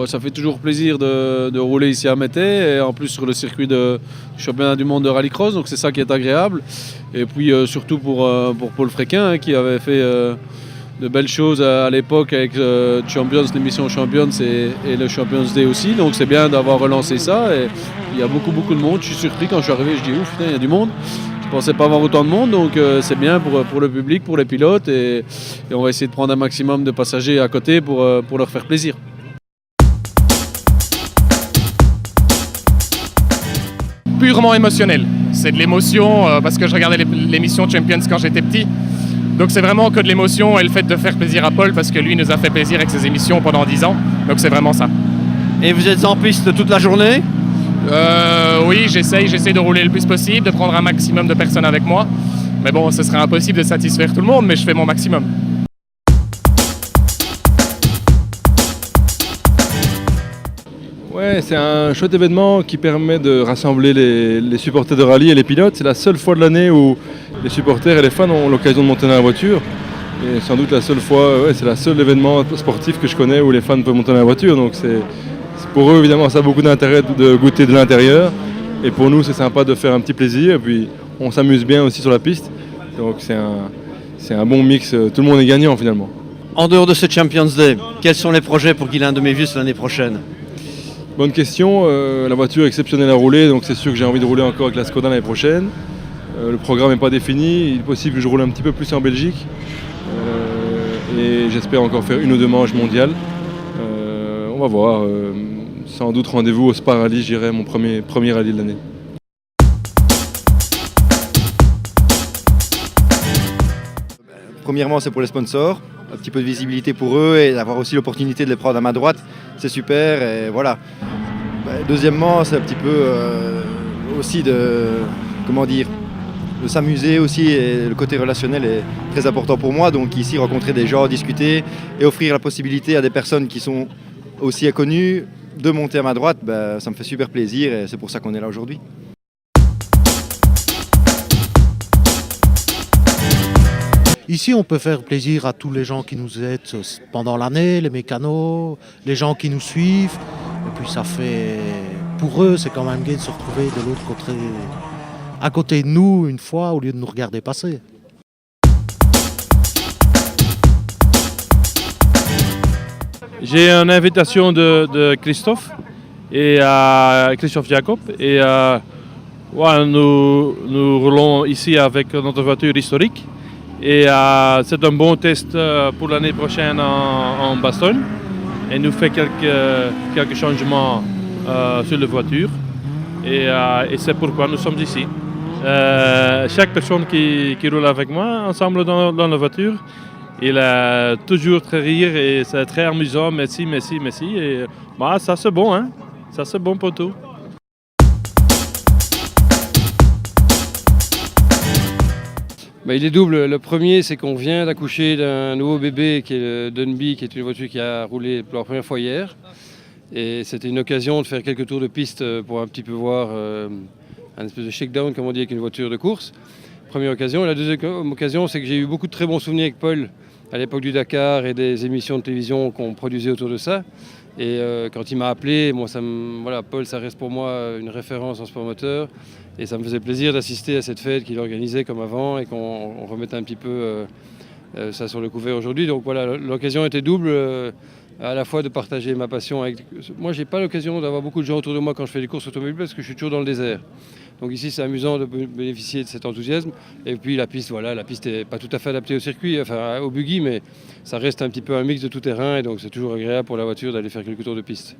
Bon, ça fait toujours plaisir de rouler ici à Mété, et en plus sur le circuit du championnat du monde de rallycross, donc c'est ça qui est agréable. Et puis surtout pour Paul Fréquin, hein, qui avait fait de belles choses à l'époque avec Champions, l'émission Champions et le Champions Day aussi. Donc c'est bien d'avoir relancé ça. Et il y a beaucoup de monde. Je suis surpris quand je suis arrivé, je dis ouf, putain, il y a du monde. Je pensais pas avoir autant de monde, donc c'est bien pour le public, pour les pilotes. Et on va essayer de prendre un maximum de passagers à côté pour leur faire plaisir. Purement émotionnel. C'est de l'émotion parce que je regardais l'émission Champions quand j'étais petit. Donc c'est vraiment que de l'émotion et le fait de faire plaisir à Paul parce que lui nous a fait plaisir avec ses émissions pendant 10 ans. Donc c'est vraiment ça. Et vous êtes en piste toute la journée ? Oui, j'essaye de rouler le plus possible, de prendre un maximum de personnes avec moi. Mais bon, ce serait impossible de satisfaire tout le monde, mais je fais mon maximum. Ouais, c'est un chouette événement qui permet de rassembler les supporters de rallye et les pilotes. C'est la seule fois de l'année où les supporters et les fans ont l'occasion de monter dans la voiture. Et sans doute la seule fois, c'est le seul événement sportif que je connais où les fans peuvent monter dans la voiture. Donc c'est pour eux, évidemment, ça a beaucoup d'intérêt de goûter de l'intérieur. Et pour nous, c'est sympa de faire un petit plaisir. Et puis on s'amuse bien aussi sur la piste. Donc c'est un bon mix. Tout le monde est gagnant finalement. En dehors de ce Champions Day, quels sont les projets pour Guylain de Mévius l'année prochaine ? Bonne question, la voiture est exceptionnelle à rouler, donc c'est sûr que j'ai envie de rouler encore avec la Skoda l'année prochaine. Le programme n'est pas défini, il est possible que je roule un petit peu plus en Belgique. Et j'espère encore faire 1 ou 2 manches mondiales. On va voir, sans doute rendez-vous au Spa Rally, je dirais mon premier rallye de l'année. Premièrement, c'est pour les sponsors, un petit peu de visibilité pour eux et d'avoir aussi l'opportunité de les prendre à ma droite, c'est super et voilà. Deuxièmement, c'est un petit peu aussi de s'amuser aussi et le côté relationnel est très important pour moi. Donc ici, rencontrer des gens, discuter et offrir la possibilité à des personnes qui sont aussi inconnues de monter à ma droite, ça me fait super plaisir et c'est pour ça qu'on est là aujourd'hui. Ici, on peut faire plaisir à tous les gens qui nous aident pendant l'année, les mécanos, les gens qui nous suivent. Et puis ça fait, pour eux, c'est quand même gai de se retrouver de l'autre côté, à côté de nous une fois, au lieu de nous regarder passer. J'ai une invitation de Christophe et Christophe Jacob. Et nous roulons ici avec notre voiture historique. Et c'est un bon test pour l'année prochaine en Bastogne. Et nous fait quelques changements sur la voiture. Et c'est pourquoi nous sommes ici. Chaque personne qui roule avec moi, ensemble dans la voiture, il a toujours très rire et c'est très amusant. Merci. Et ça c'est bon, hein? Ça c'est bon pour tout. Il est double. Le premier, c'est qu'on vient d'accoucher d'un nouveau bébé qui est le Dunby, qui est une voiture qui a roulé pour la première fois hier. Et c'était une occasion de faire quelques tours de piste pour un petit peu voir un espèce de shakedown, comme on dit, avec une voiture de course. Première occasion. Et la deuxième occasion, c'est que j'ai eu beaucoup de très bons souvenirs avec Paul à l'époque du Dakar et des émissions de télévision qu'on produisait autour de ça. Et quand il m'a appelé, Paul, ça reste pour moi une référence en sport moteur. Et ça me faisait plaisir d'assister à cette fête qu'il organisait comme avant et qu'on remette un petit peu ça sur le couvert aujourd'hui. Donc voilà, l'occasion était double, à la fois de partager ma passion avec... Moi, j'ai pas l'occasion d'avoir beaucoup de gens autour de moi quand je fais des courses automobiles parce que je suis toujours dans le désert. Donc ici, c'est amusant de bénéficier de cet enthousiasme. Et puis la piste n'est pas tout à fait adaptée au circuit, enfin au buggy, mais ça reste un petit peu un mix de tout terrain et donc c'est toujours agréable pour la voiture d'aller faire quelques tours de piste.